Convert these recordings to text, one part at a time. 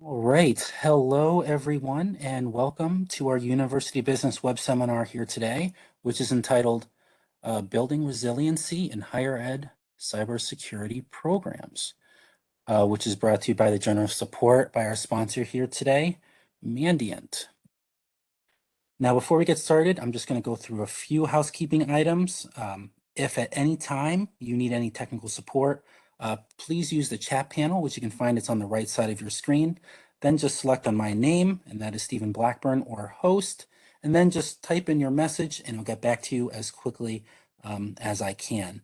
All right. Hello, everyone, and welcome to our University Business Web Seminar here today, which is entitled Building Resiliency in Higher Ed Cybersecurity Programs, which is brought to you by the generous support by our sponsor here today, Mandiant. Now, before we get started, I'm just going to go through a few housekeeping items. If at any time you need any technical support, please use the chat panel, which you can find it's on the right side of your screen. Then just select on my name, and that is Stephen Blackburn or host, and then just type in your message, and I'll get back to you as quickly as I can.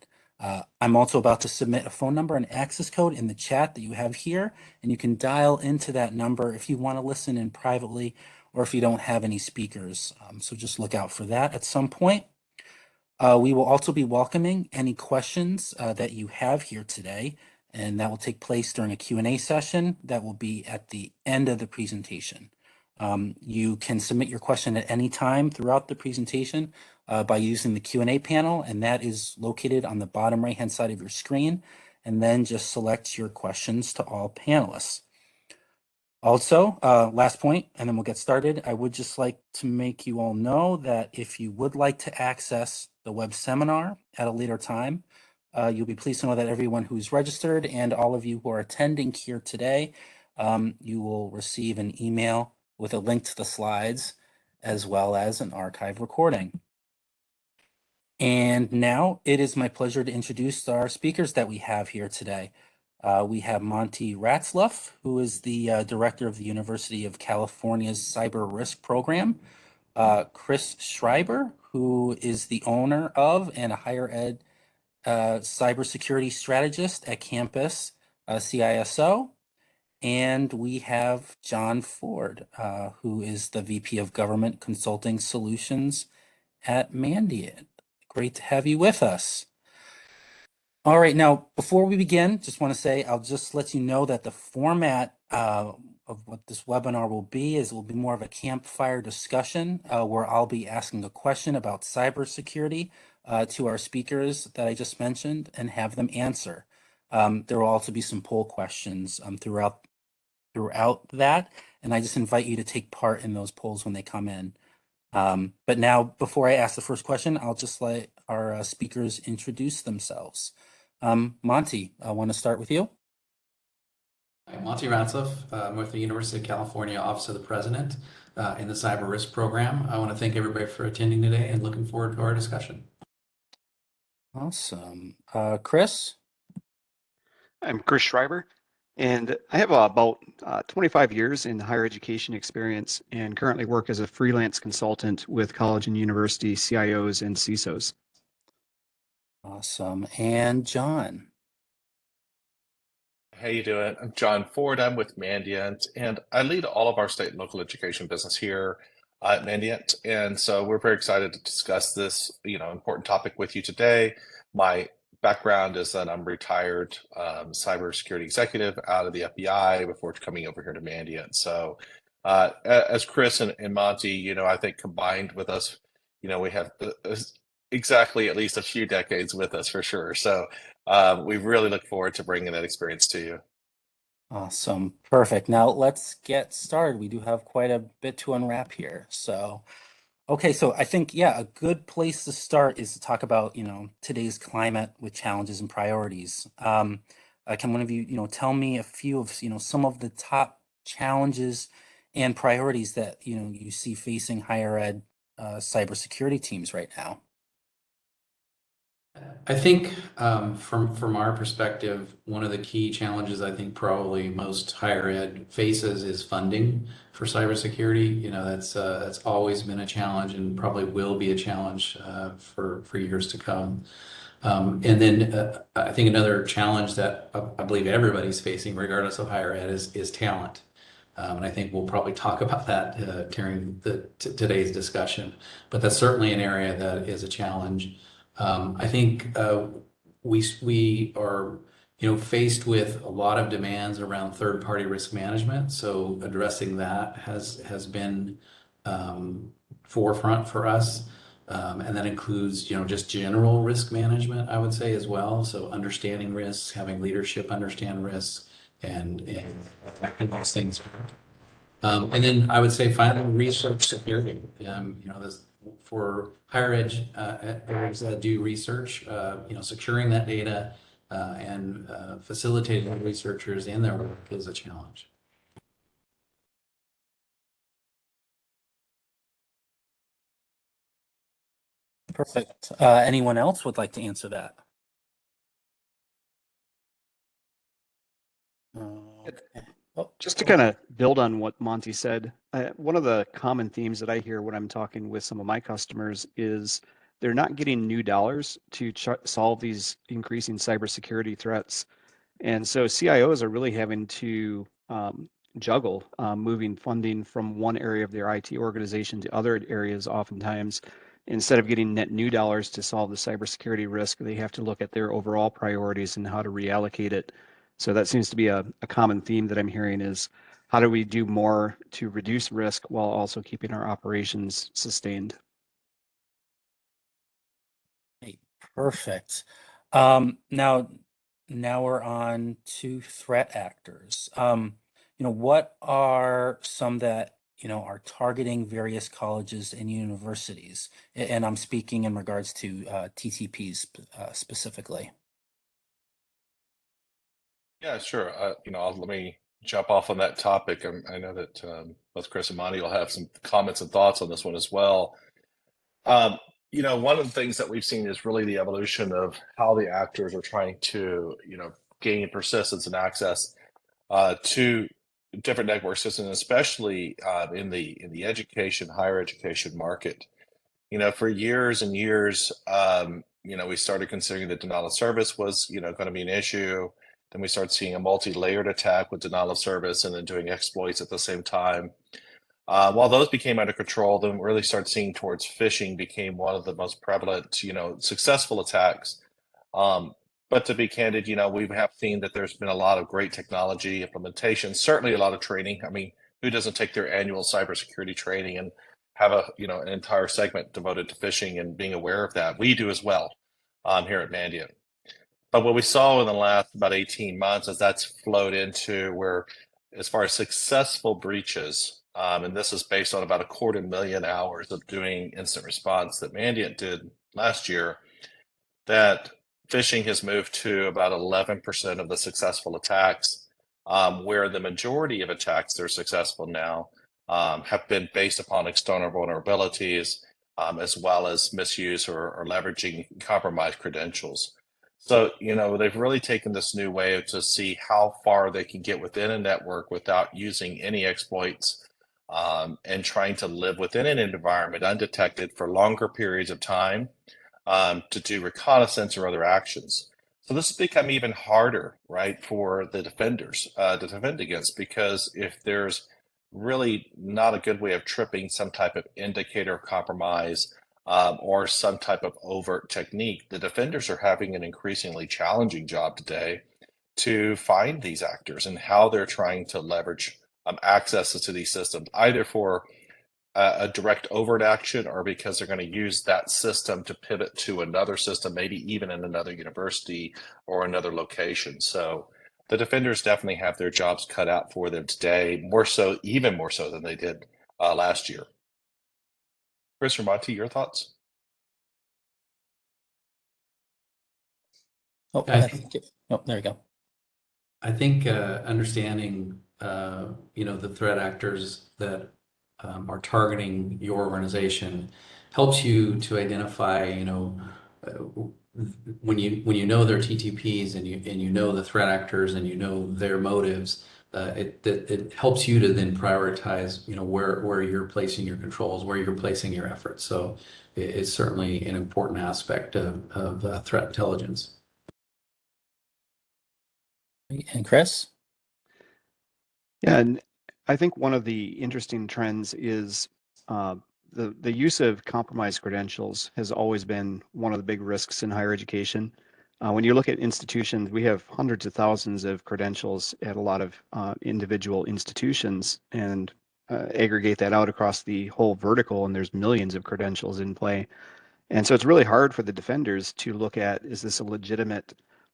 I'm also about to submit a phone number and access code in the chat that you have here, and you can dial into that number if you want to listen in privately or if you don't have any speakers. So just look out for that at some point. We will also be welcoming any questions that you have here today, and that will take place during a Q&A session that will be at the end of the presentation. You can submit your question at any time throughout the presentation by using the Q&A panel, and that is located on the bottom right-hand side of your screen, and then just select your questions to all panelists. Also, last point, and then we'll get started. I would just like to make you all know that if you would like to access the web seminar at a later time, you'll be pleased to know that everyone who's registered and all of you who are attending here today, you will receive an email with a link to the slides as well as an archive recording. And now it is my pleasure to introduce our speakers that we have here today. We have Monty Ratzluff, who is the director of the University of California's Cyber Risk Program. Chris Schreiber, who is the owner of and a higher ed cybersecurity strategist at campus CISO. And we have John Ford, who is the VP of Government Consulting Solutions at Mandiant. Great to have you with us. All right, now before we begin, just want to say I'll just let you know that the format of what this webinar will be is it will be more of a campfire discussion where I'll be asking a question about cybersecurity to our speakers that I just mentioned and have them answer. There will also be some poll questions throughout that, and I just invite you to take part in those polls when they come in. But now, before I ask the first question, I'll just let our speakers introduce themselves. Monty, I want to start with you. I'm Monty Ratzliff. I'm with the University of California Office of the President in the Cyber Risk Program. I want to thank everybody for attending today and looking forward to our discussion. Awesome. Chris? I'm Chris Schreiber, and I have about 25 years in higher education experience and currently work as a freelance consultant with college and university CIOs and CISOs. Awesome. And John? How you doing? I'm John Ford. I'm with Mandiant, and I lead all of our state and local education business here at Mandiant. And so we're very excited to discuss this, important topic with you today. My background is that I'm retired cybersecurity executive out of the FBI before coming over here to Mandiant. So as Chris and Monty, I think combined with us, we have exactly at least a few decades with us for sure. So we really look forward to bringing that experience to you. Awesome. Perfect. Now let's get started. We do have quite a bit to unwrap here. So, okay, so I think, yeah, a good place to start is to talk about, today's climate with challenges and priorities. Can one of you, tell me a few of, some of the top challenges and priorities that, you see facing higher ed cybersecurity teams right now? I think from our perspective, one of the key challenges I think probably most higher ed faces is funding for cybersecurity. That's always been a challenge and probably will be a challenge for years to come. And then I think another challenge that I believe everybody's facing, regardless of higher ed, is talent. And I think we'll probably talk about that during today's discussion. But that's certainly an area that is a challenge. I think we are, faced with a lot of demands around third-party risk management. So addressing that has been forefront for us, and that includes, just general risk management, I would say as well. So understanding risks, having leadership understand risks, and affecting those things. And then I would say finally research security. This for higher areas that do research, securing that data and facilitating researchers in their work is a challenge. Perfect. Anyone else would like to answer that? Okay. Oh, Just to kind of build on what Monty said, one of the common themes that I hear when I'm talking with some of my customers is they're not getting new dollars to solve these increasing cybersecurity threats. And so CIOs are really having to juggle moving funding from one area of their IT organization to other areas oftentimes. Instead of getting net new dollars to solve the cybersecurity risk, they have to look at their overall priorities and how to reallocate it. So that seems to be a common theme that I'm hearing is how do we do more to reduce risk while also keeping our operations sustained? okay, perfect. Now we're on to threat actors. What are some that, are targeting various colleges and universities? And I'm speaking in regards to TTPs specifically. Yeah, sure. Let me jump off on that topic. I know that both Chris and Monty will have some comments and thoughts on this one as well. Um, one of the things that we've seen is really the evolution of how the actors are trying to, gain persistence and access to different network systems, especially in the education, higher education market. For years and years, we started considering that denial of service was, going to be an issue. Then we started seeing a multi-layered attack with denial of service and then doing exploits at the same time. While those became under control, then we really started seeing towards phishing became one of the most prevalent, successful attacks. Um, but to be candid, we have seen that there's been a lot of great technology implementation, certainly a lot of training. I mean, who doesn't take their annual cybersecurity training and have an entire segment devoted to phishing and being aware of that? We do as well here at Mandiant. But what we saw in the last about 18 months is that's flowed into where, as far as successful breaches, and this is based on about 250,000 hours of doing incident response that Mandiant did last year, that phishing has moved to about 11% of the successful attacks, where the majority of attacks that are successful now have been based upon external vulnerabilities, as well as misuse or leveraging compromised credentials. So, they've really taken this new way to see how far they can get within a network without using any exploits, and trying to live within an environment undetected for longer periods of time, to do reconnaissance or other actions. So this has become even harder, right, for the defenders to defend against, because if there's really not a good way of tripping some type of indicator of compromise, or some type of overt technique, the defenders are having an increasingly challenging job today to find these actors and how they're trying to leverage accesses to these systems, either for a direct overt action or because they're going to use that system to pivot to another system, maybe even in another university or another location. So the defenders definitely have their jobs cut out for them today, more so, even more so than they did last year. Chris or Monty, your thoughts? Oh, I there you go. I think understanding, the threat actors that are targeting your organization helps you to identify, uh, when you know their TTPs and you know the threat actors and you know their motives. It helps you to then prioritize, where you're placing your controls, where you're placing your efforts. So it's certainly an important aspect of threat intelligence. And Chris? Yeah, and I think one of the interesting trends is the use of compromised credentials has always been one of the big risks in higher education. When you look at institutions, we have hundreds of thousands of credentials at a lot of individual institutions, and aggregate that out across the whole vertical, and there's millions of credentials in play. And so it's really hard for the defenders to look at, is this a legitimate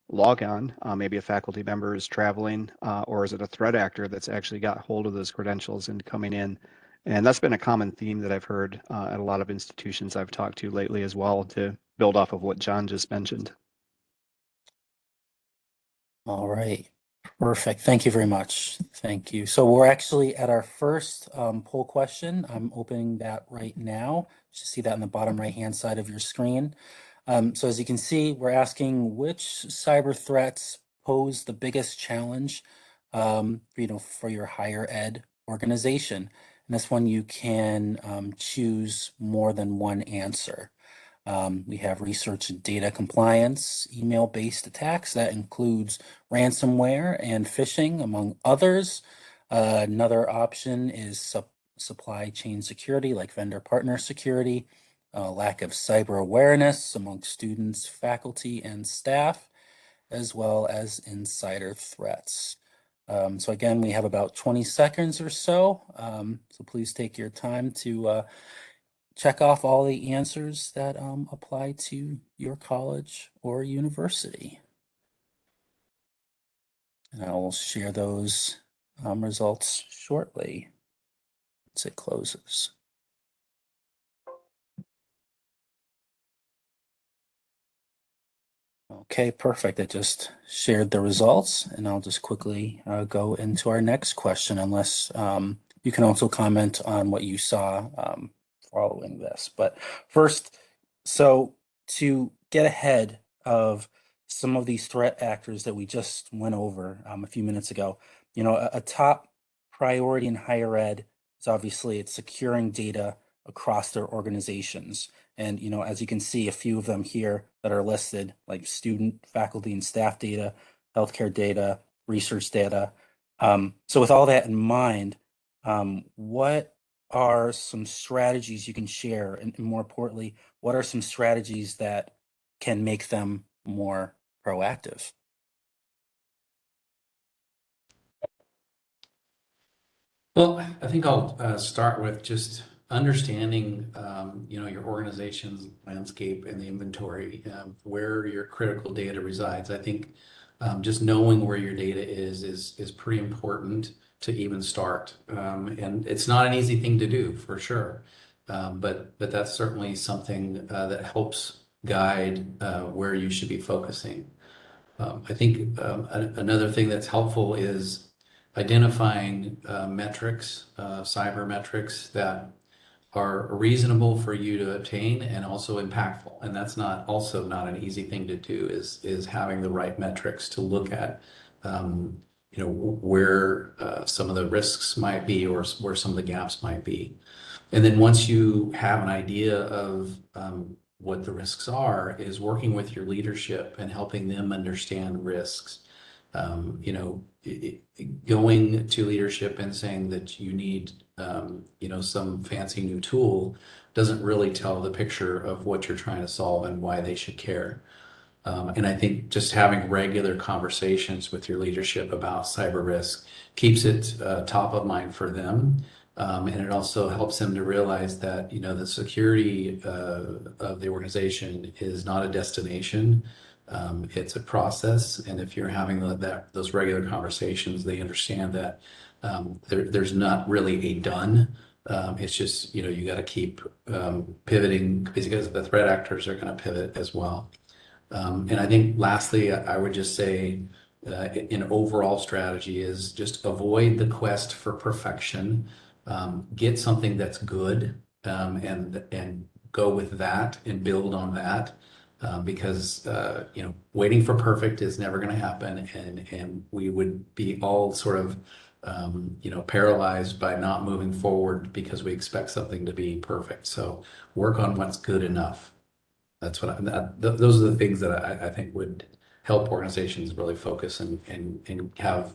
log on? Maybe a faculty member is traveling, or is it a threat actor that's actually got hold of those credentials and coming in? And that's been a common theme that I've heard at a lot of institutions I've talked to lately as well, to build off of what John just mentioned. All right. Perfect. Thank you very much. Thank you. So we're actually at our first poll question. I'm opening that right now. You should see that in the bottom right-hand side of your screen. So as you can see, we're asking which cyber threats pose the biggest challenge, for your higher ed organization. And this one you can choose more than one answer. We have research and data compliance, email-based attacks. That includes ransomware and phishing, among others. Another option is supply chain security, like vendor partner security, lack of cyber awareness among students, faculty, and staff, as well as insider threats. So again, we have about 20 seconds or so. So please take your time to check off all the answers that apply to your college or university. And I will share those results shortly once it closes. Okay, perfect. I just shared the results, and I'll just quickly go into our next question, unless you can also comment on what you saw following this. But first, so to get ahead of some of these threat actors that we just went over a few minutes ago, a top priority in higher ed is obviously it's securing data across their organizations. And, as you can see, a few of them here that are listed, like student, faculty, and staff data, healthcare data, research data. So with all that in mind, what are some strategies you can share? And more importantly, what are some strategies that can make them more proactive? Well, I think I'll start with just understanding, your organization's landscape and the inventory of where your critical data resides. I think just knowing where your data is pretty important to even start. And it's not an easy thing to do, for sure. But that's certainly something that helps guide where you should be focusing. I think another thing that's helpful is identifying metrics, cyber metrics that are reasonable for you to obtain and also impactful. And that's not an easy thing to do, is having the right metrics to look at, where some of the risks might be, or where some of the gaps might be. And then once you have an idea of what the risks are, is working with your leadership and helping them understand risks. Going to leadership and saying that you need, some fancy new tool doesn't really tell the picture of what you're trying to solve and why they should care. And I think just having regular conversations with your leadership about cyber risk keeps it top of mind for them. And it also helps them to realize that, the security of the organization is not a destination. It's a process. And if you're having those regular conversations, they understand that there's not really a done. It's just, you got to keep pivoting, because the threat actors are going to pivot as well. And I think lastly, I would just say an overall strategy is just avoid the quest for perfection. Get something that's good, and go with that and build on that. Because waiting for perfect is never going to happen, and we would be all sort of paralyzed by not moving forward because we expect something to be perfect. So work on what's good enough. That's those are the things that I think would help organizations really focus and have,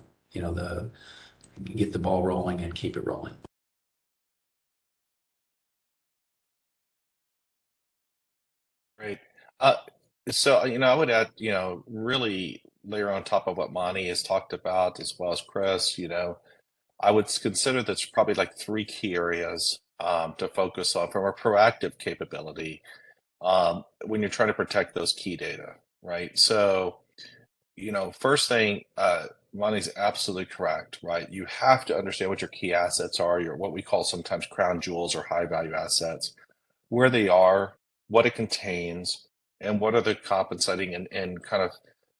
get the ball rolling and keep it rolling. Great. So, I would add, really layer on top of what Monty has talked about, as well as Chris, I would consider there's probably like three key areas to focus on from a proactive capability when you're trying to protect those key data, right? So first thing, Lonnie's absolutely correct, right? You have to understand what your key assets are, your what we call sometimes crown jewels or high value assets, where they are, what it contains, and what are the compensating and kind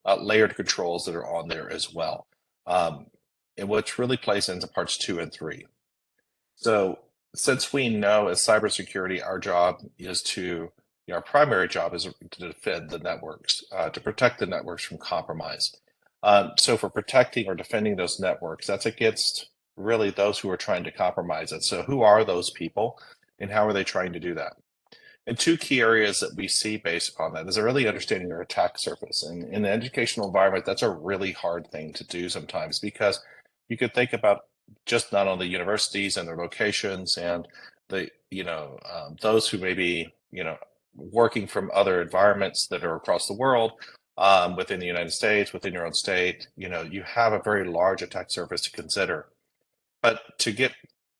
of layered controls that are on there as well. And which really plays into parts 2 and 3. So since we know as cybersecurity, our job is our primary job is to defend the networks, to protect the networks from compromise. So for protecting or defending those networks, that's against really those who are trying to compromise it. So who are those people and how are they trying to do that? And two key areas that we see based upon that is really understanding your attack surface. And in the educational environment, that's a really hard thing to do sometimes because you could think about just not only universities and their locations and those who may be, working from other environments that are across the world, within the United States, within your own state, you have a very large attack surface to consider. But to get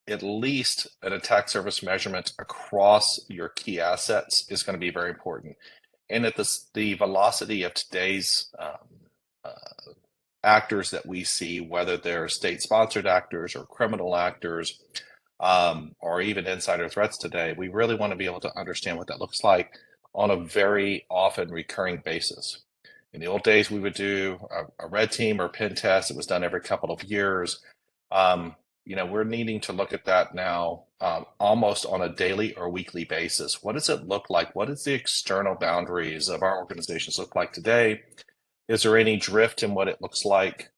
at least an attack surface measurement across your key assets is going to be very important. And at the velocity of today's uh, actors that we see, whether they're state-sponsored actors or criminal actors, or even insider threats today, we really want to be able to understand what that looks like on a very often recurring basis. In the old days, we would do a red team or pen test. It was done every couple of years. We're needing to look at that now, almost on a daily or weekly basis. What does it look like? What does the external boundaries of our organizations look like today? Is there any drift in what it looks like?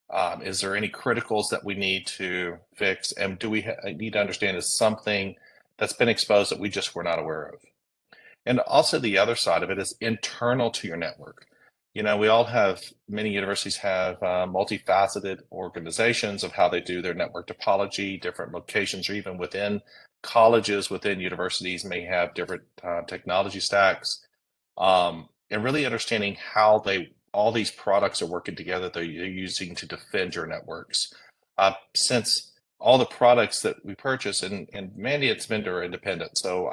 Is there any criticals that we need to fix? And do we need to understand is something that's been exposed that we just were not aware of? And also the other side of it is internal to your network. We all have, many universities have multifaceted organizations of how they do their network topology, different locations, or even within colleges, within universities may have different technology stacks. And really understanding how all these products are working together that you're using to defend your networks. Since all the products that we purchase, and Mandiant's vendor independent, so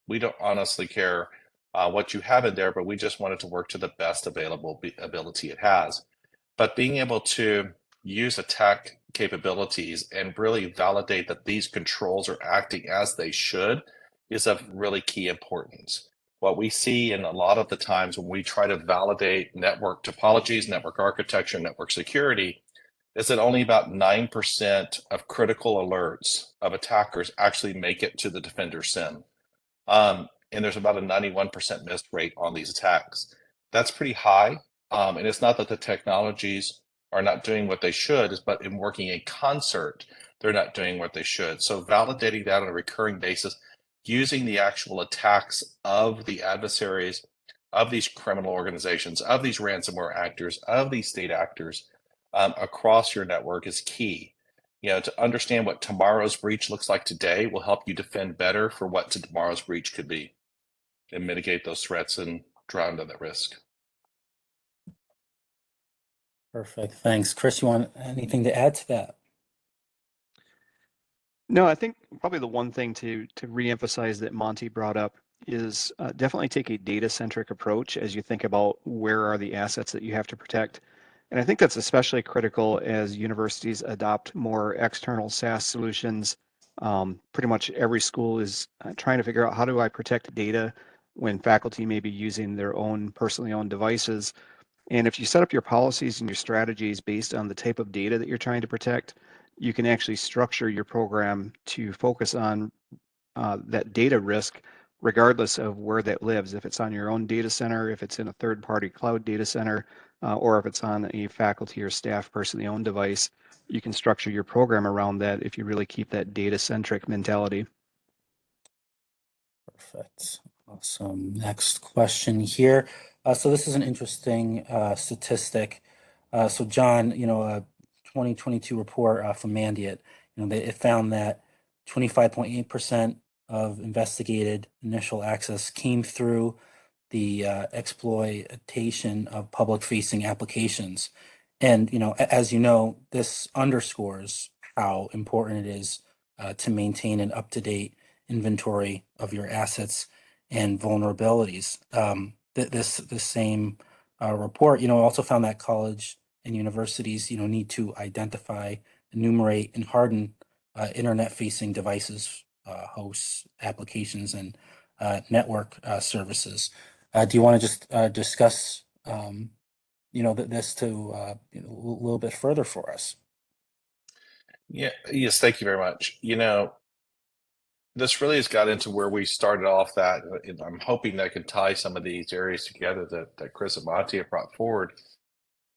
we don't honestly care what you have in there, but we just want it to work to the best available ability it has. But being able to use attack capabilities and really validate that these controls are acting as they should is of really key importance. What we see in a lot of the times when we try to validate network topologies, network architecture, network security, is that only about 9% of critical alerts of attackers actually make it to the defender SIM. And there's about a 91% miss rate on these attacks. That's pretty high. And it's not that the technologies are not doing what they should, but in working in concert, they're not doing what they should. So validating that on a recurring basis, using the actual attacks of the adversaries, of these criminal organizations, of these ransomware actors, of these state actors across your network is key. To understand what tomorrow's breach looks like today will help you defend better for what tomorrow's breach could be and mitigate those threats and drown down that risk. Perfect. Thanks. Chris, you want anything to add to that? No, I think probably the one thing to reemphasize that Monty brought up is definitely take a data-centric approach as you think about where are the assets that you have to protect. And I think that's especially critical as universities adopt more external SaaS solutions. Pretty much every school is trying to figure out how do I protect data when faculty may be using their own personally owned devices. And if you set up your policies and your strategies based on the type of data that you're trying to protect, you can actually structure your program to focus on that data risk, regardless of where that lives. If it's on your own data center, if it's in a third-party cloud data center, or if it's on a faculty or staff personally owned device, you can structure your program around that if you really keep that data-centric mentality. Perfect. Awesome. Next question here. So this is an interesting statistic. So John, a 2022 report from Mandiant, it found that 25.8% of investigated initial access came through the exploitation of public-facing applications. And, as you know, this underscores how important it is to maintain an up-to-date inventory of your assets and vulnerabilities. This same report, also found that college and universities, need to identify, enumerate, and harden internet-facing devices, hosts, applications, and network services. Do you want to just discuss, this to a little bit further for us? Yeah, yes, thank you very much. This really has got into where we started off that, and I'm hoping that I can tie some of these areas together that Chris and Monty have brought forward.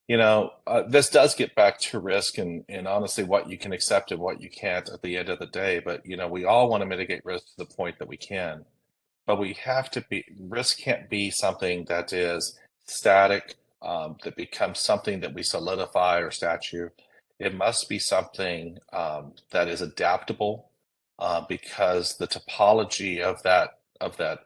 This does get back to risk and honestly what you can accept and what you can't at the end of the day. But, we all want to mitigate risk to the point that we can. But risk can't be something that is static, that becomes something that we solidify or statue. It must be something that is adaptable, because the topology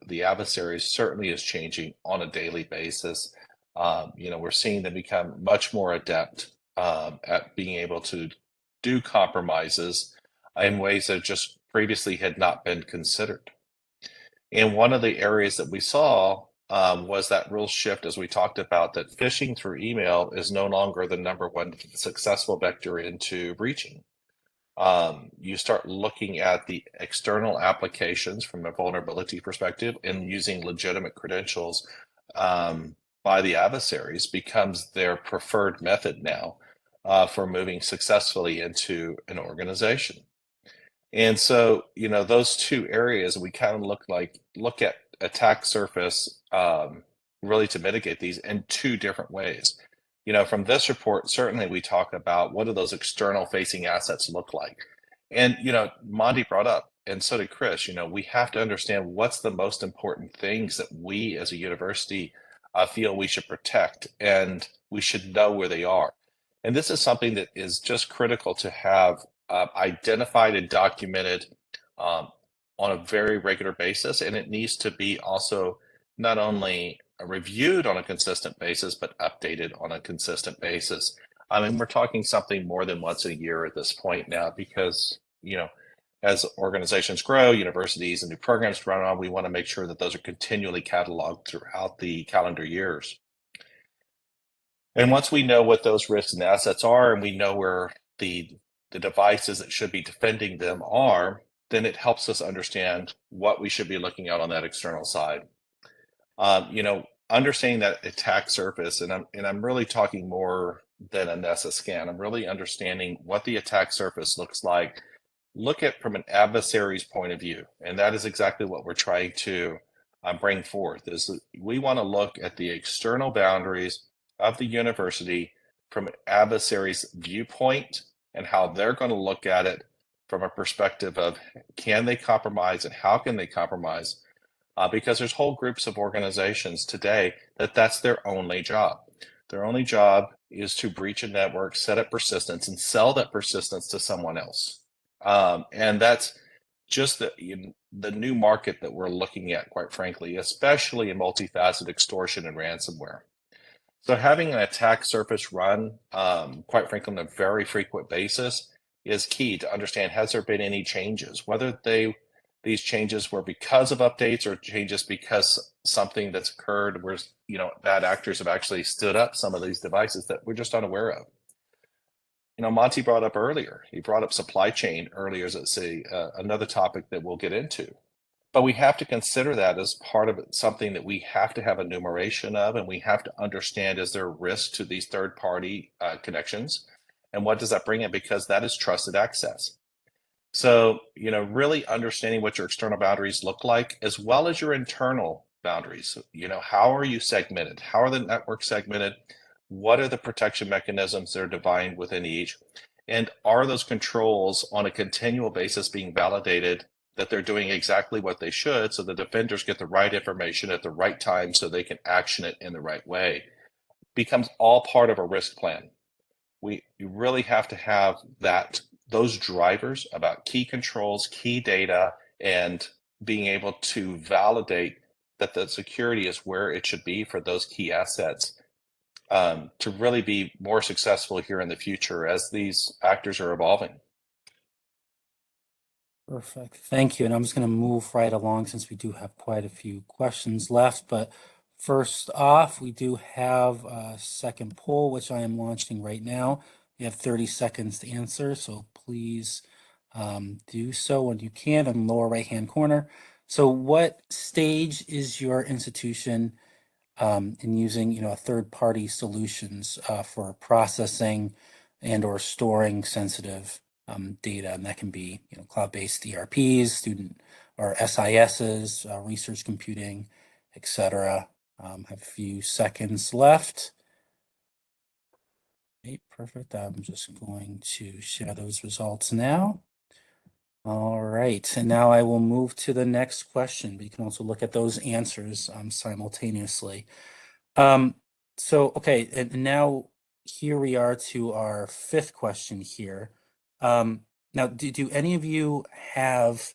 the adversary certainly is changing on a daily basis. We're seeing them become much more adept at being able to do compromises in ways that just previously had not been considered. And one of the areas that we saw was that real shift, as we talked about, that phishing through email is no longer the number one successful vector into breaching. You start looking at the external applications from a vulnerability perspective, and using legitimate credentials by the adversaries becomes their preferred method now for moving successfully into an organization. And so, those two areas, we kind of look at attack surface really to mitigate these in two different ways. From this report, certainly we talk about what do those external facing assets look like. And, Monty brought up, and so did Chris, we have to understand what's the most important things that we as a university feel we should protect, and we should know where they are. And this is something that is just critical to have identified and documented on a very regular basis. And it needs to be also not only reviewed on a consistent basis, but updated on a consistent basis. I mean, we're talking something more than once a year at this point now, because, as organizations grow, universities and new programs run on, we want to make sure that those are continually cataloged throughout the calendar years. And once we know what those risks and assets are, and we know where the devices that should be defending them are, then it helps us understand what we should be looking at on that external side. Understanding that attack surface, and I'm really talking more than a Nessa scan. I'm really understanding what the attack surface looks like. Look at from an adversary's point of view, and that is exactly what we're trying to bring forth. Is we want to look at the external boundaries of the university from an adversary's viewpoint, and how they're going to look at it from a perspective of, can they compromise and how can they compromise? Because there's whole groups of organizations today that's their only job. Their only job is to breach a network, set up persistence, and sell that persistence to someone else. And that's just the new market that we're looking at, quite frankly, especially in multifaceted extortion and ransomware. So having an attack surface run, quite frankly, on a very frequent basis is key to understand, has there been any changes? Whether these changes were because of updates or changes because something that's occurred where, bad actors have actually stood up some of these devices that we're just unaware of. Monty brought up earlier, he brought up supply chain earlier as another topic that we'll get into. But we have to consider that as part of something that we have to have enumeration of, and we have to understand, is there risk to these third-party connections? And what does that bring in? Because that is trusted access. So, really understanding what your external boundaries look like, as well as your internal boundaries. How are you segmented? How are the networks segmented? What are the protection mechanisms that are defined within each? And are those controls on a continual basis being validated that they're doing exactly what they should, so the defenders get the right information at the right time so they can action it in the right way? Becomes all part of a risk plan. You really have to have those drivers about key controls, key data, and being able to validate that the security is where it should be for those key assets, to really be more successful here in the future as these actors are evolving. Perfect. Thank you. And I'm just going to move right along since we do have quite a few questions left. But First off, we do have a second poll, which I am launching right now. You have 30 seconds to answer, so please do so when you can in the lower right-hand corner. So what stage is your institution in using, third-party solutions for processing and or storing sensitive data? And that can be, cloud-based ERPs, student or SISs, research computing, etc. Have a few seconds left. Okay, perfect. I'm just going to share those results now. All right, and now I will move to the next question, but you can also look at those answers simultaneously. Okay, and now here we are to our fifth question here. Now, do any of you have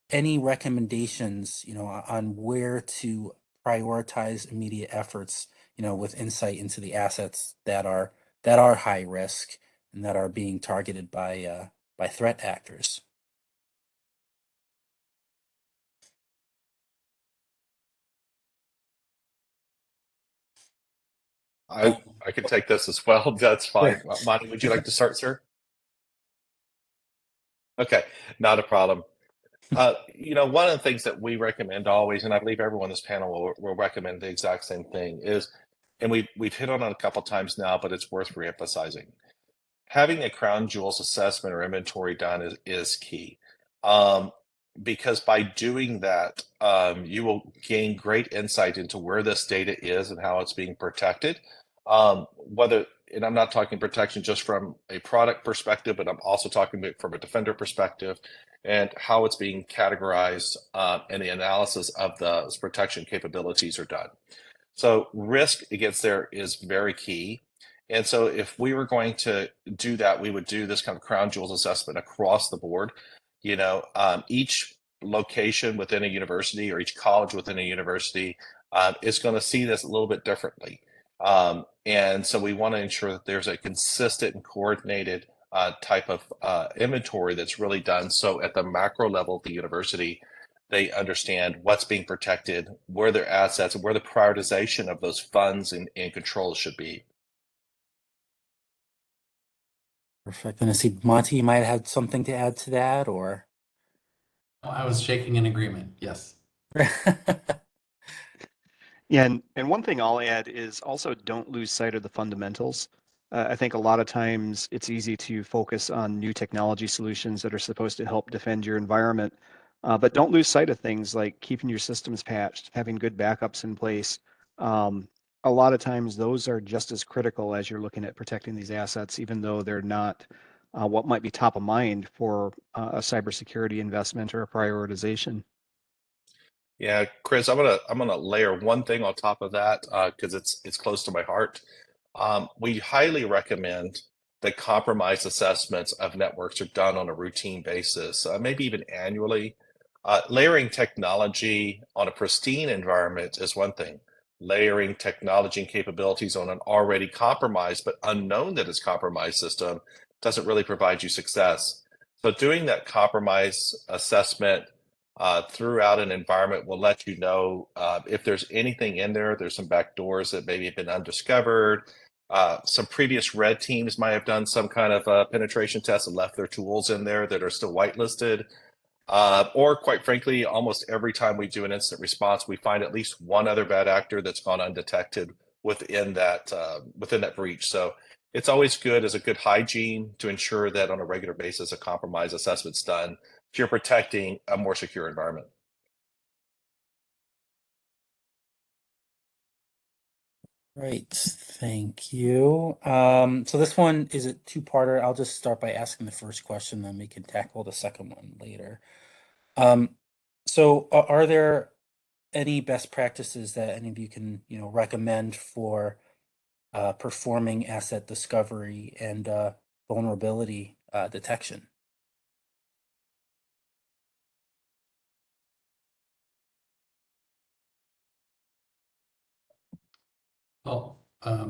any recommendations, on where to prioritize immediate efforts, with insight into the assets that are high risk and that are being targeted by threat actors? I can take this as well. That's fine. Monty, would you like to start, sir? Okay, not a problem. One of the things that we recommend always, and I believe everyone on this panel will recommend the exact same thing, is, and we've hit on it a couple times now, but it's worth reemphasizing. Having a crown jewels assessment or inventory done is key. Because by doing that, you will gain great insight into where this data is and how it's being protected. And I'm not talking protection just from a product perspective, but I'm also talking from a defender perspective and how it's being categorized, and the analysis of the protection capabilities are done. So risk against there is very key. And so if we were going to do that, we would do this kind of crown jewels assessment across the board. Each location within a university or each college within a university is going to see this a little bit differently. And so we want to ensure that there's a consistent and coordinated type of inventory that's really done. So at the macro level of the university, they understand what's being protected, where their assets, and where the prioritization of those funds and controls should be. Perfect. And I see Monty, you might have had something to add to that, or? Oh, I was shaking in agreement. Yes. Yeah, and one thing I'll add is also don't lose sight of the fundamentals. I think a lot of times it's easy to focus on new technology solutions that are supposed to help defend your environment, but don't lose sight of things like keeping your systems patched, having good backups in place. A lot of times those are just as critical as you're looking at protecting these assets, even though they're not what might be top of mind for a cybersecurity investment or a prioritization. Yeah, Chris, I'm gonna layer one thing on top of that because it's close to my heart. We highly recommend that compromise assessments of networks are done on a routine basis, maybe even annually. Layering technology on a pristine environment is one thing. Layering technology and capabilities on an already compromised but unknown that it's compromised system doesn't really provide you success. So doing that compromise assessment throughout an environment will let you know if there's anything in there. There's some back doors that maybe have been undiscovered. Some previous red teams might have done some kind of penetration test and left their tools in there that are still whitelisted. Or quite frankly, almost every time we do an incident response, we find at least one other bad actor that's gone undetected within that breach. So it's always good as a good hygiene to ensure that on a regular basis, a compromise assessment's done if you're protecting a more secure environment. Great, thank you. So this one is a two-parter. I'll just start by asking the first question, then we can tackle the second one later. So are there any best practices that any of you can, recommend for performing asset discovery and vulnerability detection? Well, I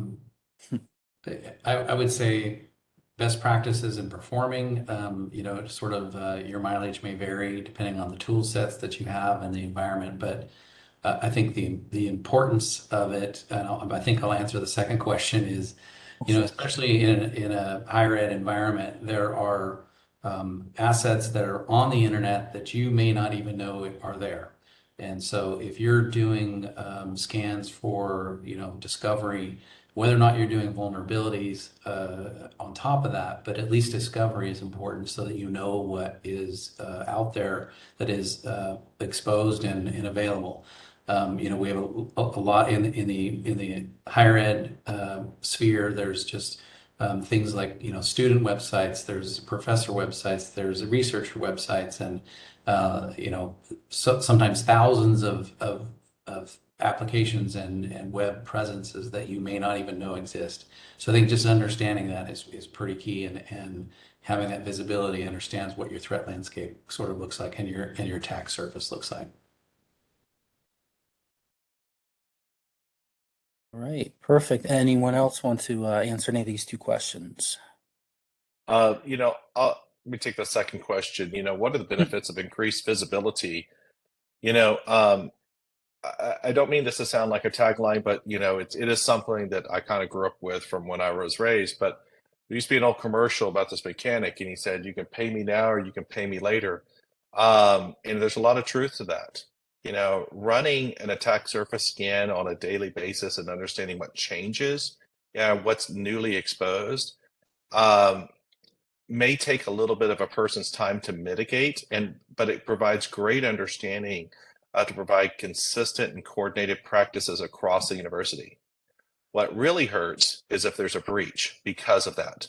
would say best practices in performing, sort of your mileage may vary depending on the tool sets that you have and the environment, but I think the importance of it, and I think I'll answer the second question is, especially in a higher ed environment, there are assets that are on the internet that you may not even know are there. And so if you're doing scans for, discovery, whether or not you're doing vulnerabilities on top of that, but at least discovery is important so that you know what is out there that is exposed and available. We have a lot in the higher ed sphere. There's just things like student websites, there's professor websites, there's researcher websites, and sometimes thousands of applications and web presences that you may not even know exist. So I think just understanding that is pretty key, and having that visibility understands what your threat landscape sort of looks like and your attack surface looks like. All right, perfect. Anyone else want to answer any of these two questions? Let me take the second question. What are the benefits of increased visibility? You know, um, I don't mean this to sound like a tagline, but it is something that I kind of grew up with from when I was raised. But there used to be an old commercial about this mechanic, and he said, "You can pay me now, or you can pay me later." And there's a lot of truth to that. Running an attack surface scan on a daily basis and understanding what changes, what's newly exposed, um, may take a little bit of a person's time to mitigate, but it provides great understanding to provide consistent and coordinated practices across the university. What really hurts is if there's a breach because of that.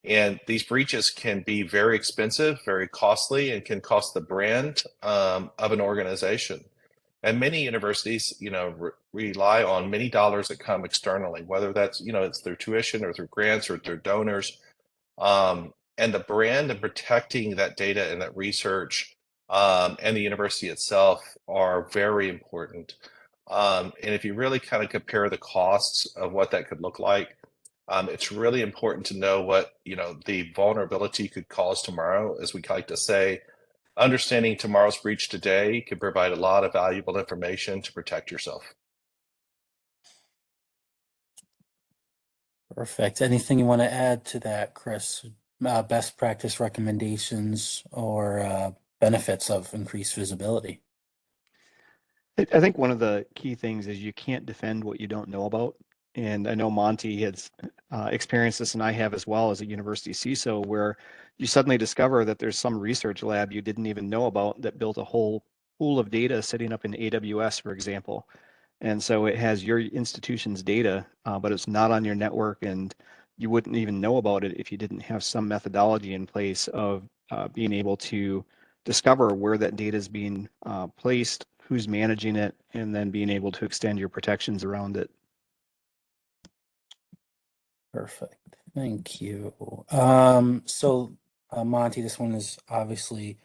And these breaches can be very expensive, very costly, and can cost the brand of an organization. And many universities, rely on many dollars that come externally, whether that's, it's through tuition or through grants or through donors. And the brand and protecting that data and that research and the university itself are very important. And if you really kind of compare the costs of what that could look like, it's really important to know what the vulnerability could cause tomorrow. As we like to say, understanding tomorrow's breach today can provide a lot of valuable information to protect yourself. Perfect. Anything you want to add to that, Chris? Best practice recommendations or benefits of increased visibility? I think one of the key things is you can't defend what you don't know about. And I know Monty has experienced this, and I have as well as a university CISO, where you suddenly discover that there's some research lab you didn't even know about that built a whole pool of data sitting up in AWS, for example. And so it has your institution's data, but it's not on your network, and you wouldn't even know about it if you didn't have some methodology in place of being able to discover where that data is being placed, who's managing it, and then being able to extend your protections around it. Perfect. Thank you. Monty, this one is obviously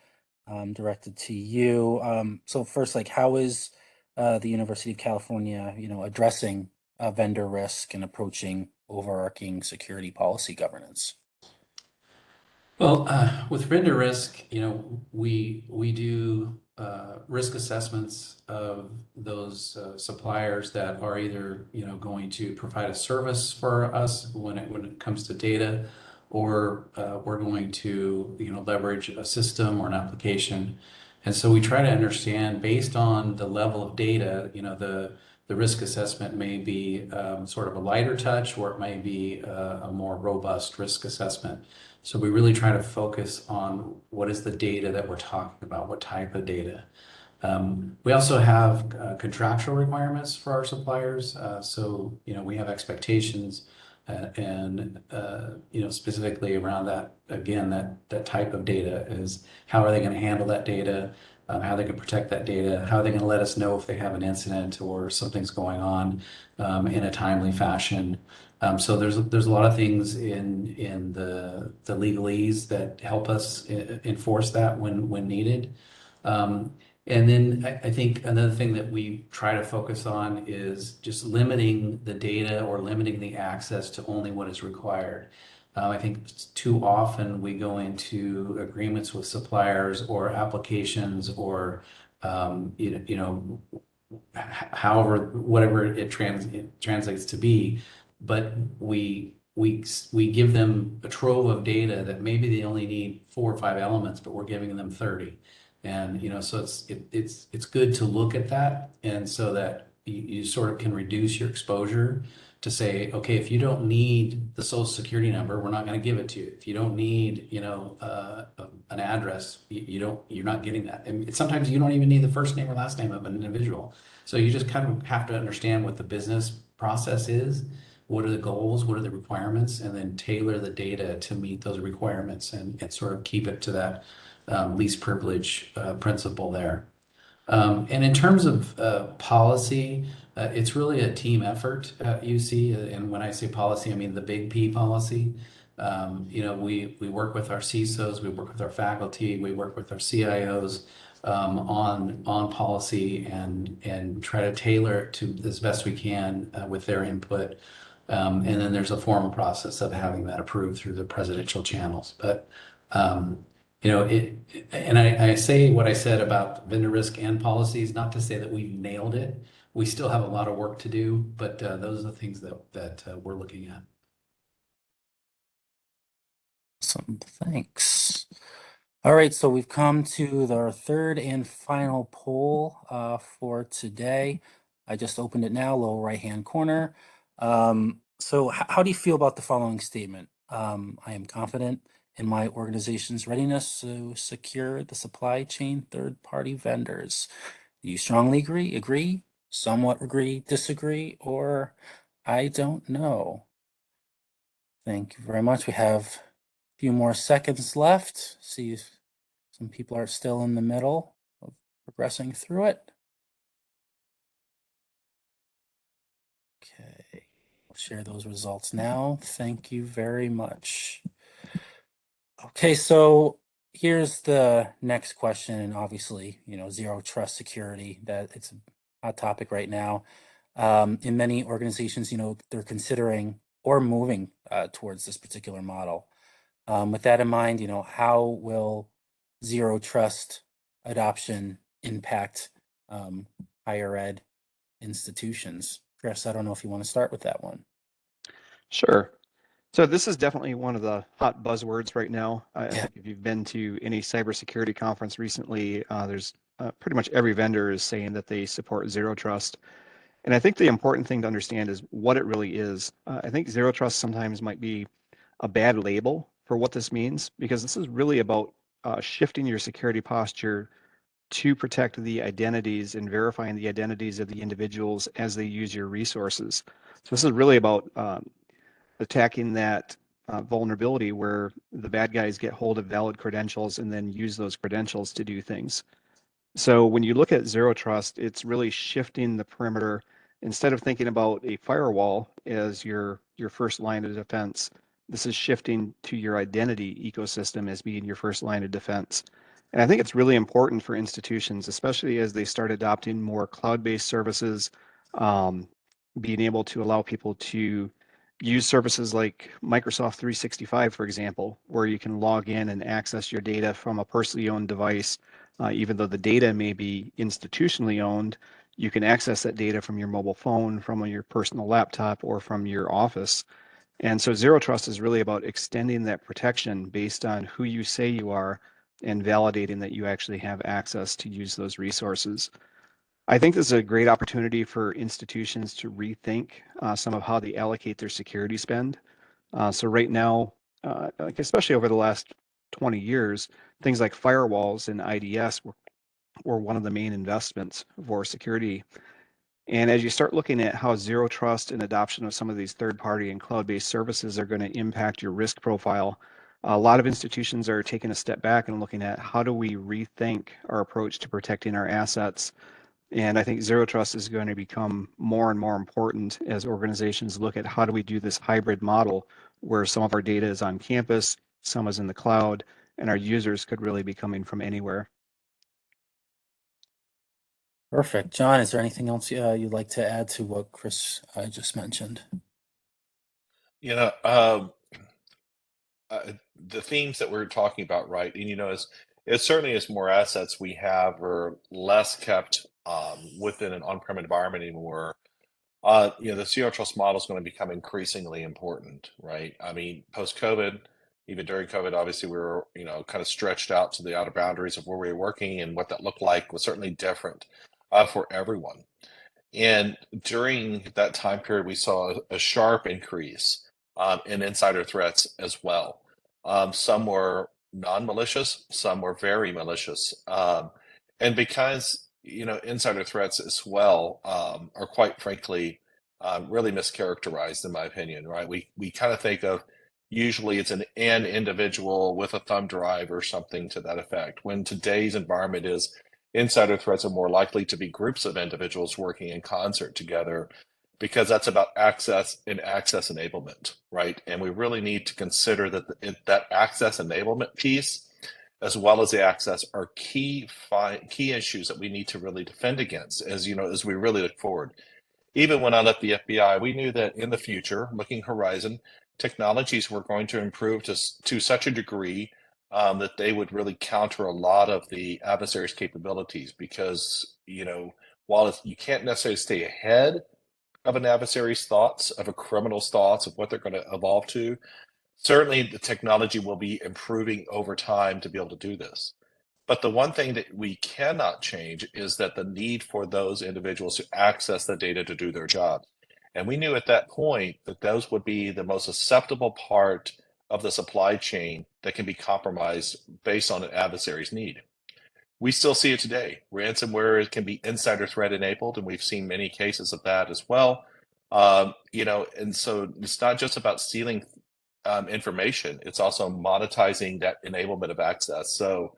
directed to you. So first, like, how is the University of California, addressing vendor risk and approaching overarching security policy governance? Well, with vendor risk, we do risk assessments of those suppliers that are either going to provide a service for us when it comes to data, or we're going to leverage a system or an application. And so we try to understand based on the level of data, the risk assessment may be sort of a lighter touch, or it may be a more robust risk assessment. So we really try to focus on what is the data that we're talking about, what type of data. We also have contractual requirements for our suppliers. So, we have expectations and specifically around that, again, that type of data is how are they going to handle that data, how they can protect that data, how are they going to let us know if they have an incident or something's going on in a timely fashion. So there's a lot of things in the legalese that help us enforce that when needed. And then I think another thing that we try to focus on is just limiting the data or limiting the access to only what is required. I think too often we go into agreements with suppliers or applications or however, whatever it translates to be, but we give them a trove of data that maybe they only need 4 or 5 elements, but we're giving them 30. And so it's good to look at that, and so that you sort of can reduce your exposure to say, okay, if you don't need the social security number, we're not going to give it to you. If you don't need, an address, you're not getting that. And sometimes you don't even need the first name or last name of an individual. So you just kind of have to understand what the business process is, what are the goals, what are the requirements, and then tailor the data to meet those requirements and sort of keep it to that least privilege principle there. And in terms of policy, it's really a team effort at UC. And when I say policy, I mean the big P policy. We work with our CISOs, we work with our faculty, we work with our CIOs on policy and try to tailor it to as best we can with their input. And then there's a formal process of having that approved through the presidential channels. But and I say what I said about vendor risk and policies, not to say that we've nailed it. We still have a lot of work to do, but those are the things that we're looking at. Awesome, thanks. All right, so we've come to our third and final poll for today. I just opened it now, lower right-hand corner. So how do you feel about the following statement? I am confident in my organization's readiness to secure the supply chain third-party vendors. Do you strongly agree, somewhat agree, disagree, or I don't know? Thank you very much. We have a few more seconds left. See if some people are still in the middle of progressing through it. Okay, I'll share those results now. Thank you very much. Okay, so here's the next question, and obviously, zero trust security, that it's a hot topic right now. In many organizations, they're considering or moving towards this particular model. With that in mind, how will zero trust adoption impact higher ed institutions? Chris, I don't know if you want to start with that one. Sure. So this is definitely one of the hot buzzwords right now. I Yeah. think if you've been to any cybersecurity conference recently, there's pretty much every vendor is saying that they support zero trust. And I think the important thing to understand is what it really is. I think zero trust sometimes might be a bad label for what this means, because this is really about shifting your security posture to protect the identities and verifying the identities of the individuals as they use your resources. So this is really about attacking that vulnerability where the bad guys get hold of valid credentials and then use those credentials to do things. So when you look at zero trust, it's really shifting the perimeter. Instead of thinking about a firewall as your first line of defense, this is shifting to your identity ecosystem as being your first line of defense. And I think it's really important for institutions, especially as they start adopting more cloud-based services, being able to allow people to use services like Microsoft 365, for example, where you can log in and access your data from a personally owned device. Even though the data may be institutionally owned, you can access that data from your mobile phone, from your personal laptop, or from your office. And so zero trust is really about extending that protection based on who you say you are and validating that you actually have access to use those resources. I think this is a great opportunity for institutions to rethink some of how they allocate their security spend. So right now, like especially over the last 20 years, things like firewalls and IDS were one of the main investments for security. And as you start looking at how zero trust and adoption of some of these third-party and cloud-based services are going to impact your risk profile, a lot of institutions are taking a step back and looking at how do we rethink our approach to protecting our assets. And I think zero trust is going to become more and more important as organizations look at how do we do this hybrid model where some of our data is on campus, some is in the cloud, and our users could really be coming from anywhere. Perfect. John, is there anything else you'd like to add to what Chris just mentioned? You know, uh, the themes that we're talking about, right? And as it certainly is more assets we have or less kept within an on-prem environment anymore. The zero trust model is going to become increasingly important, right? I mean, post-COVID, even during COVID, obviously we were, kind of stretched out to the outer boundaries of where we were working, and what that looked like was certainly different for everyone. And during that time period, we saw a sharp increase in insider threats as well. Some were non-malicious, some were very malicious. And because, insider threats as well are quite frankly really mischaracterized, in my opinion, right? We kind of think of usually it's an individual with a thumb drive or something to that effect, when today's environment is insider threats are more likely to be groups of individuals working in concert together, because that's about access and access enablement, right? And we really need to consider that access enablement piece, as well as the access, are key issues that we need to really defend against as we really look forward. Even when I left the FBI, we knew that in the future, looking horizon, technologies were going to improve to such a degree that they would really counter a lot of the adversary's capabilities. Because, while you can't necessarily stay ahead of an adversary's thoughts, of a criminal's thoughts, of what they're going to evolve to, certainly the technology will be improving over time to be able to do this. But the one thing that we cannot change is that the need for those individuals to access the data to do their job. And we knew at that point that those would be the most susceptible part of the supply chain that can be compromised based on an adversary's need. We still see it today. Ransomware can be insider threat enabled, and we've seen many cases of that as well. And so it's not just about stealing information, it's also monetizing that enablement of access. So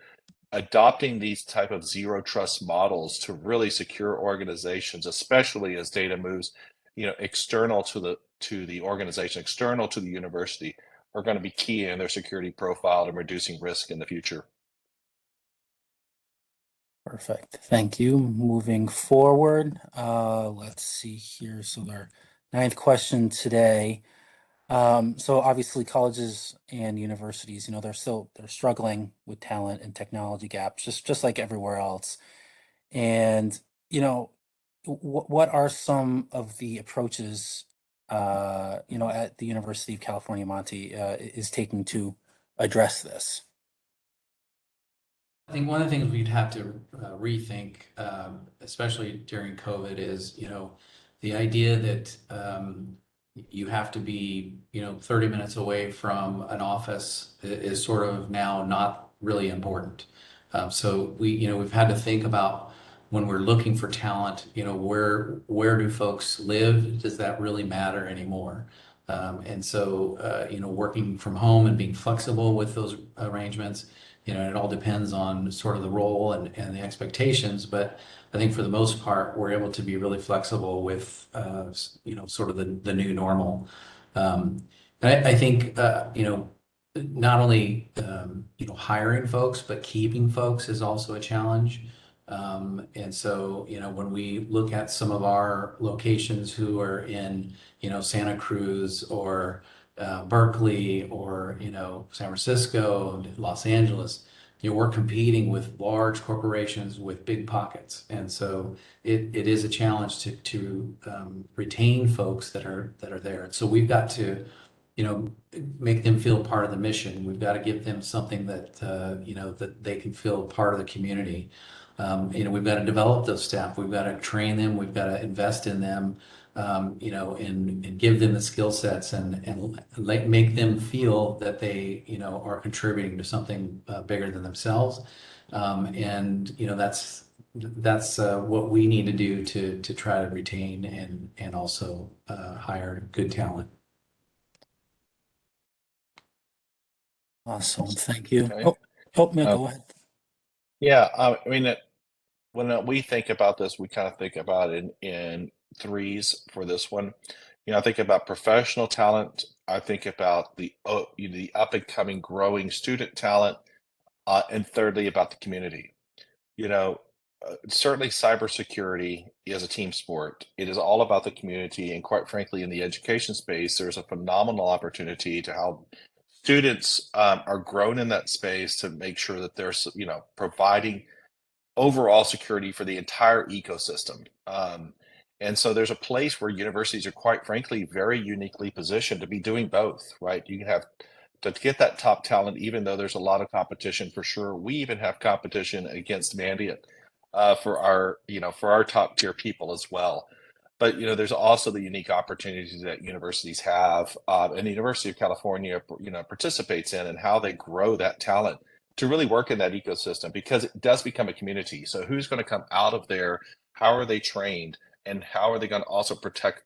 adopting these type of zero trust models to really secure organizations, especially as data moves, external to the organization, external to the university, are going to be key in their security profile and reducing risk in the future. Perfect. Thank you. Moving forward, let's see here. So our ninth question today. So obviously colleges and universities, they're struggling with talent and technology gaps, just like everywhere else. And, what are some of the approaches, at the University of California, Monty, is taking to address this? I think one of the things we'd have to rethink, especially during COVID, is the idea that you have to be 30 minutes away from an office is sort of now not really important. So we've had to think about, when we're looking for talent, where do folks live? Does that really matter anymore? And so working from home and being flexible with those arrangements. It all depends on sort of the role and the expectations, but I think for the most part, we're able to be really flexible with, sort of the new normal. And I think, not only, hiring folks, but keeping folks is also a challenge. And so, when we look at some of our locations who are in, Santa Cruz or Berkeley or San Francisco, Los Angeles, we're competing with large corporations with big pockets, and so it is a challenge to retain folks that are there. So we've got to make them feel part of the mission. We've got to give them something that that they can feel part of the community. We've got to develop those staff. We've got to train them. We've got to invest in them. And give them the skill sets and make them feel that they are contributing to something bigger than themselves. And that's what we need to do to try to retain and also hire good talent. Awesome. Thank you. Okay. Yeah, Uh, go ahead. yeah, I mean, when we think about this, we kind of think about it in threes for this one. I think about professional talent. I think about the up and coming growing student talent, and thirdly about the community. You know, Certainly cybersecurity is a team sport. It is all about the community, and quite frankly, in the education space, there's a phenomenal opportunity to help students are grown in that space to make sure that they're, providing overall security for the entire ecosystem. And so there's a place where universities are quite frankly very uniquely positioned to be doing both, right? You can have to get that top talent, even though there's a lot of competition for sure. We even have competition against Mandiant for our top tier people as well. But there's also the unique opportunities that universities have, and the University of California, participates in, and how they grow that talent to really work in that ecosystem, because it does become a community. So who's going to come out of there? How are they trained? And how are they going to also protect,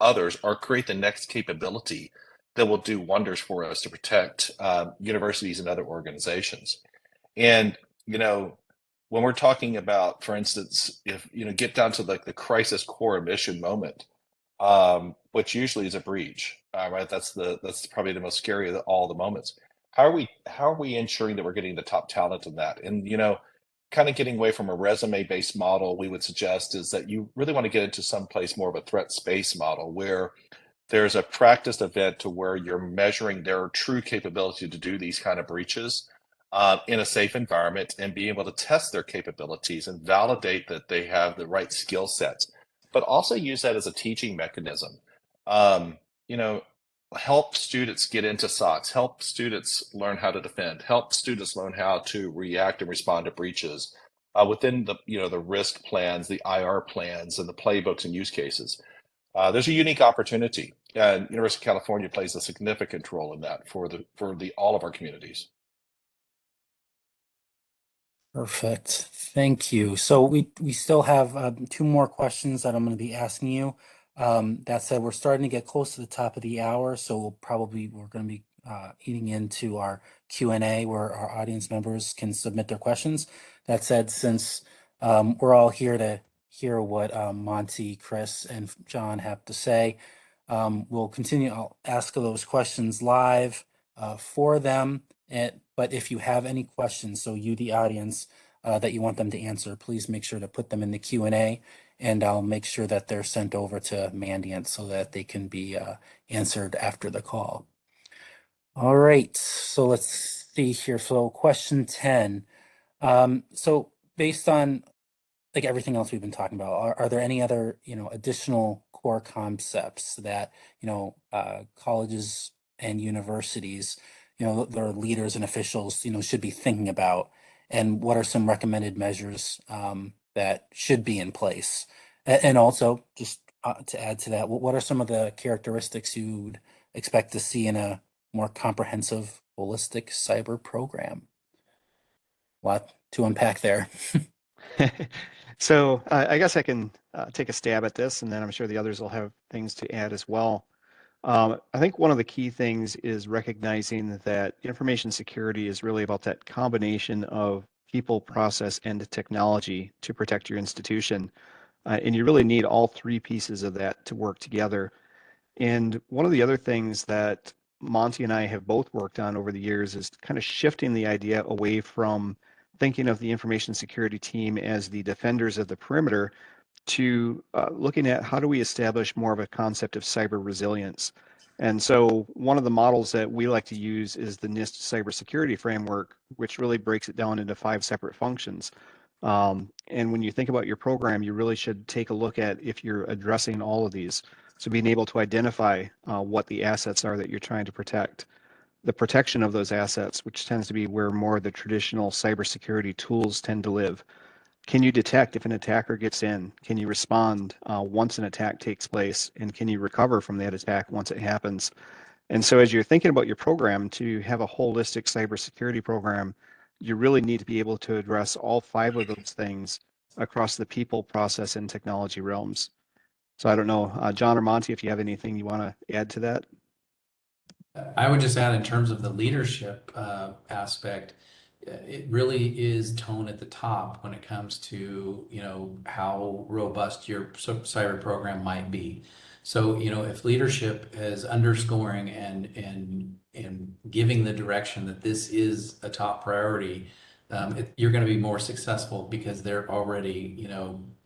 others, or create the next capability that will do wonders for us to protect universities and other organizations? And, when we're talking about, for instance, if, get down to like the crisis core emission moment, which usually is a breach, right? That's probably the most scary of all the moments. How are we ensuring that we're getting the top talent in that? And kind of getting away from a resume based model, we would suggest is that you really want to get into some place more of a threat space model, where there's a practiced event to where you're measuring their true capability to do these kind of breaches in a safe environment, and be able to test their capabilities and validate that they have the right skill sets, but also use that as a teaching mechanism. Um, you know, Help students get into SOCs, help students learn how to defend, help students learn how to react and respond to breaches within the risk plans, the IR plans, and the playbooks and use cases. There's a unique opportunity, and University of California plays a significant role in that for all of our communities. Perfect. Thank you. So we still have two more questions that I'm going to be asking you. That said, we're starting to get close to the top of the hour, so we're going to be eating into our Q&A, where our audience members can submit their questions. That said, since we're all here to hear what Monty, Chris, and John have to say, we'll continue. I'll ask those questions live for them. But if you have any questions, so you, the audience, that you want them to answer, please make sure to put them in the Q&A, and I'll make sure that they're sent over to Mandiant so that they can be answered after the call. All right, so let's see here. So question 10. So based on like everything else we've been talking about, are there any other, additional core concepts that, colleges and universities, their leaders and officials, should be thinking about? And what are some recommended measures that should be in place? And also, just to add to that, what are some of the characteristics you'd expect to see in a more comprehensive, holistic cyber program? A lot to unpack there. So I guess I can take a stab at this, and then I'm sure the others will have things to add as well. I think one of the key things is recognizing that information security is really about that combination of people, process, and technology to protect your institution. And you really need all three pieces of that to work together. And one of the other things that Monty and I have both worked on over the years is kind of shifting the idea away from thinking of the information security team as the defenders of the perimeter to looking at how do we establish more of a concept of cyber resilience. And so one of the models that we like to use is the NIST cybersecurity framework, which really breaks it down into 5 separate functions. And when you think about your program, you really should take a look at if you're addressing all of these. So being able to identify what the assets are that you're trying to protect, the protection of those assets, which tends to be where more of the traditional cybersecurity tools tend to live. Can you detect if an attacker gets in? Can you respond once an attack takes place? And can you recover from that attack once it happens? And so as you're thinking about your program, to have a holistic cybersecurity program, you really need to be able to address all 5 of those things across the people, process, and technology realms. So I don't know, John or Monty, if you have anything you want to add to that. I would just add, in terms of the leadership aspect, it really is tone at the top when it comes to, how robust your cyber program might be. So, if leadership is underscoring and giving the direction that this is a top priority, you're going to be more successful because they're already,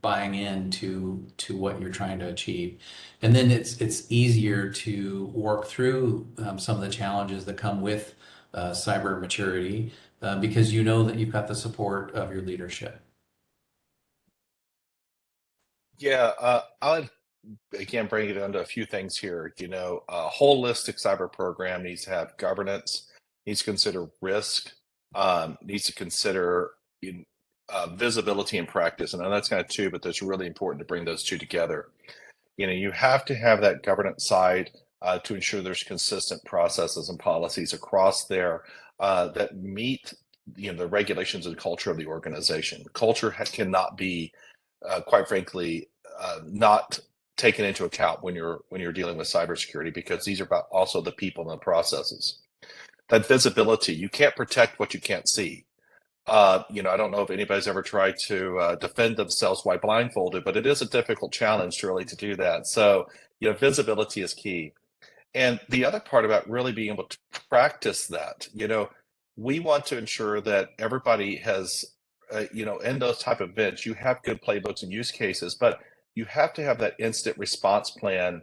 buying into what you're trying to achieve. And then it's easier to work through some of the challenges that come with cyber maturity because you know that you've got the support of your leadership. Yeah, I'll again bring it down to a few things here. A holistic cyber program needs to have governance, needs to consider risk, needs to consider visibility and practice. And I know that's kind of two, but that's really important to bring those two together. You have to have that governance side to ensure there's consistent processes and policies across there that meet the regulations and culture of the organization. Culture cannot be, quite frankly, not taken into account when you're dealing with cybersecurity, because these are about also the people and the processes. That visibility, you can't protect what you can't see. I don't know if anybody's ever tried to defend themselves while blindfolded, but it is a difficult challenge to really to do that. So, visibility is key. And the other part about really being able to practice that, we want to ensure that everybody has, in those type of events, you have good playbooks and use cases, but you have to have that instant response plan.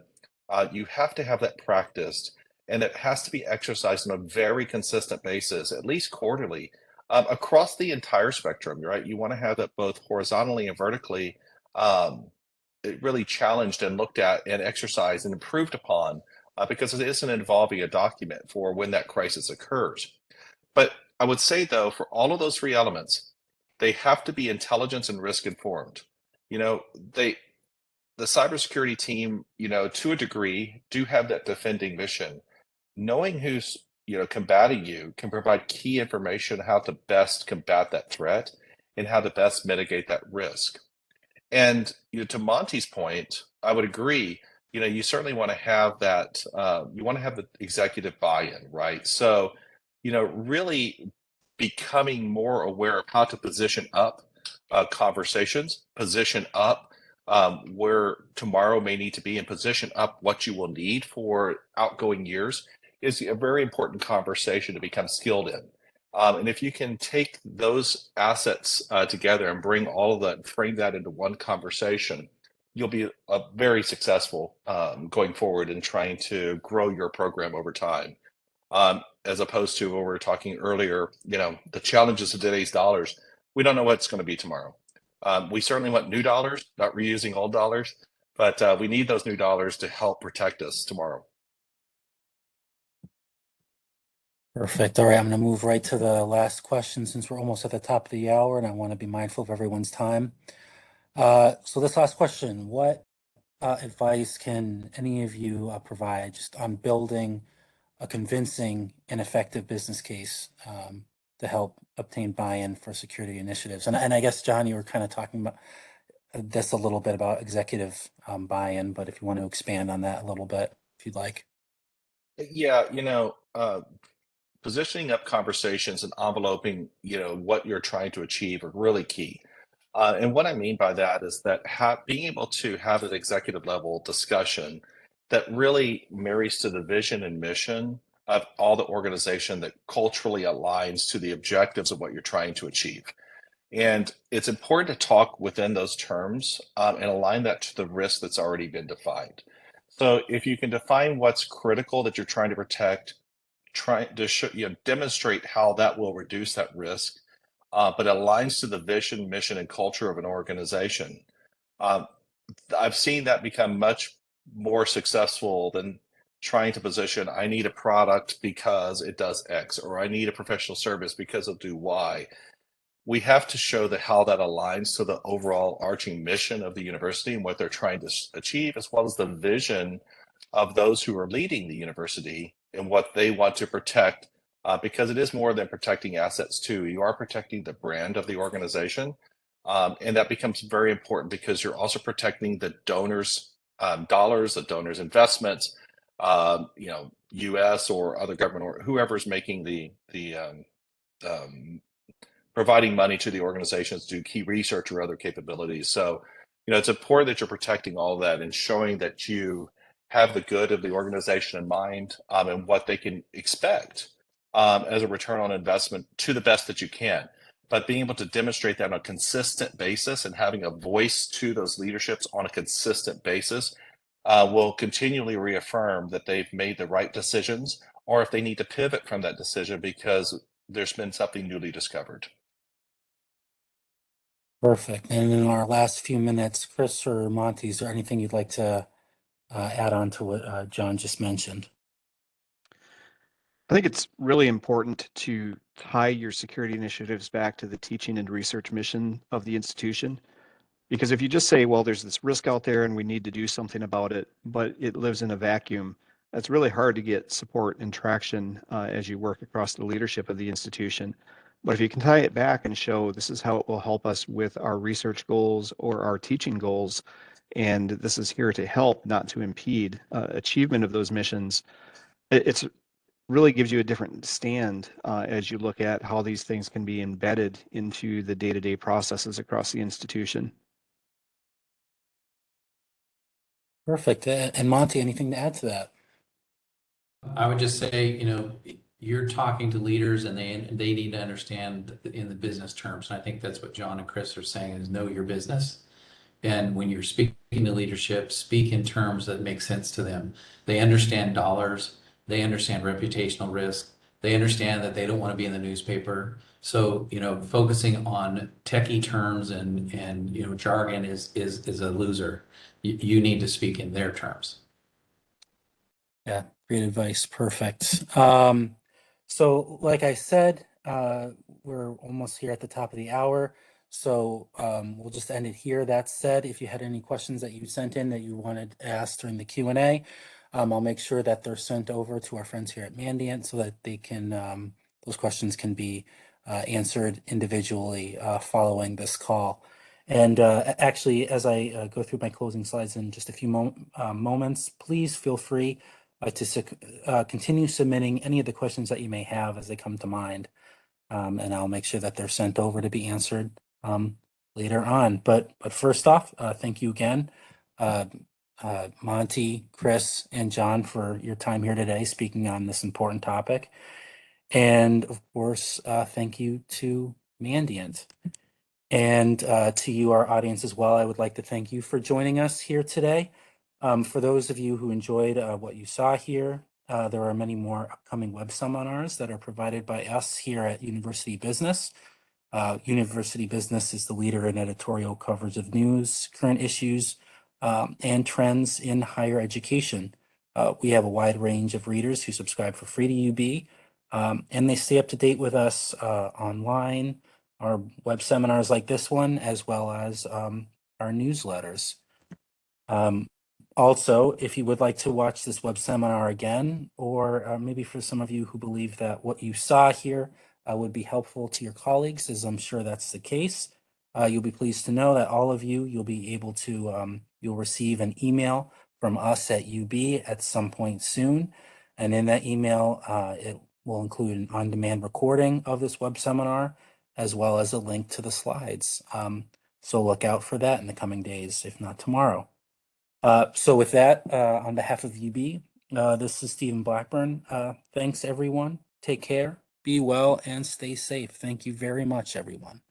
You have to have that practiced, and it has to be exercised on a very consistent basis, at least quarterly, across the entire spectrum, right? You want to have that both horizontally and vertically it really challenged and looked at and exercised and improved upon because it isn't involving a document for when that crisis occurs. But I would say, though, for all of those three elements, they have to be intelligence and risk informed. You know, they the cybersecurity team, to a degree, do have that defending mission. Knowing who's combating you can provide key information how to best combat that threat and how to best mitigate that risk. And to Monty's point, I would agree. You certainly want to have that. You want to have the executive buy-in, right? So, really becoming more aware of how to position up conversations, position up where tomorrow may need to be, and position up what you will need for outgoing years is a very important conversation to become skilled in. And if you can take those assets together and bring all of that, frame that into one conversation, you'll be very successful going forward in trying to grow your program over time. As opposed to what we were talking earlier, the challenges of today's dollars, we don't know what's going to be tomorrow. We certainly want new dollars, not reusing old dollars, but we need those new dollars to help protect us tomorrow. Perfect. All right, I'm going to move right to the last question since we're almost at the top of the hour and I want to be mindful of everyone's time. So this last question, what advice can any of you provide just on building a convincing and effective business case to help obtain buy-in for security initiatives? And I guess, John, you were kind of talking about this a little bit about executive buy-in, but if you want to expand on that a little bit, if you'd like. Yeah, positioning up conversations and enveloping, what you're trying to achieve are really key. And what I mean by that is that being able to have an executive level discussion that really marries to the vision and mission of all the organization that culturally aligns to the objectives of what you're trying to achieve. And it's important to talk within those terms and align that to the risk that's already been defined. So if you can define what's critical that you're trying to protect, try to show, demonstrate how that will reduce that risk, but aligns to the vision, mission, and culture of an organization. Um, I've seen that become much more successful than trying to position, I need a product because it does X, or I need a professional service because it'll do Y. We have to show that how that aligns to the overall arching mission of the university and what they're trying to achieve, as well as the vision of those who are leading the university and what they want to protect, because it is more than protecting assets too. You are protecting the brand of the organization, and that becomes very important because you're also protecting the donors' dollars, the donors' investments, U.S. or other government or whoever's making um, providing money to the organizations to do key research or other capabilities. So, it's important that you're protecting all of that and showing that you have the good of the organization in mind and what they can expect as a return on investment to the best that you can. but being able to demonstrate that on a consistent basis and having a voice to those leaderships on a consistent basis will continually reaffirm that they've made the right decisions, or if they need to pivot from that decision because there's been something newly discovered. Perfect. And in our last few minutes, Chris or Monty, is there anything you'd like to add on to what John just mentioned? I think it's really important to tie your security initiatives back to the teaching and research mission of the institution. Because if you just say, well, there's this risk out there and we need to do something about it, but it lives in a vacuum, that's really hard to get support and traction as you work across the leadership of the institution. But if you can tie it back and show this is how it will help us with our research goals or our teaching goals, and this is here to help, not to impede achievement of those missions, it's really gives you a different stand as you look at how these things can be embedded into the day-to-day processes across the institution. Perfect. And Monty, anything to add to that? I would just say, you know, you're talking to leaders and they need to understand in the business terms. And I think that's what John and Chris are saying is know your business. And when you're speaking to leadership, speak in terms that make sense to them. They understand dollars. They understand reputational risk. They understand that they don't want to be in the newspaper. So, you know, focusing on techie terms and you know, jargon is a loser. You need to speak in their terms. Yeah, great advice. Perfect. So like I said, we're almost here at the top of the hour. So we'll just end it here. That said, if you had any questions that you sent in that you wanted asked during the Q&A, I'll make sure that they're sent over to our friends here at Mandiant so that they can those questions can be answered individually following this call. And actually, as I go through my closing slides in just a few moments, please feel free to continue submitting any of the questions that you may have as they come to mind. And I'll make sure that they're sent over to be answered later on. But first off, thank you again, Monty, Chris, and John for your time here today speaking on this important topic. And of course, thank you to Mandiant. And to you, our audience as well, I would like to thank you for joining us here today. For those of you who enjoyed what you saw here, there are many more upcoming web seminars that are provided by us here at University Business. University Business is the leader in editorial coverage of news, current issues, and trends in higher education. We have a wide range of readers who subscribe for free to UB, and they stay up to date with us online, our web seminars like this one, as well as our newsletters. Also, if you would like to watch this web seminar again, or maybe for some of you who believe that what you saw here would be helpful to your colleagues, as I'm sure that's the case, you'll be pleased to know that all of you, you'll be able to, you'll receive an email from us at UB at some point soon. And in that email, it will include an on-demand recording of this web seminar, as well as a link to the slides. So look out for that in the coming days, if not tomorrow. So with that, on behalf of UB, this is Stephen Blackburn. Thanks, everyone. Take care, be well, and stay safe. Thank you very much, everyone.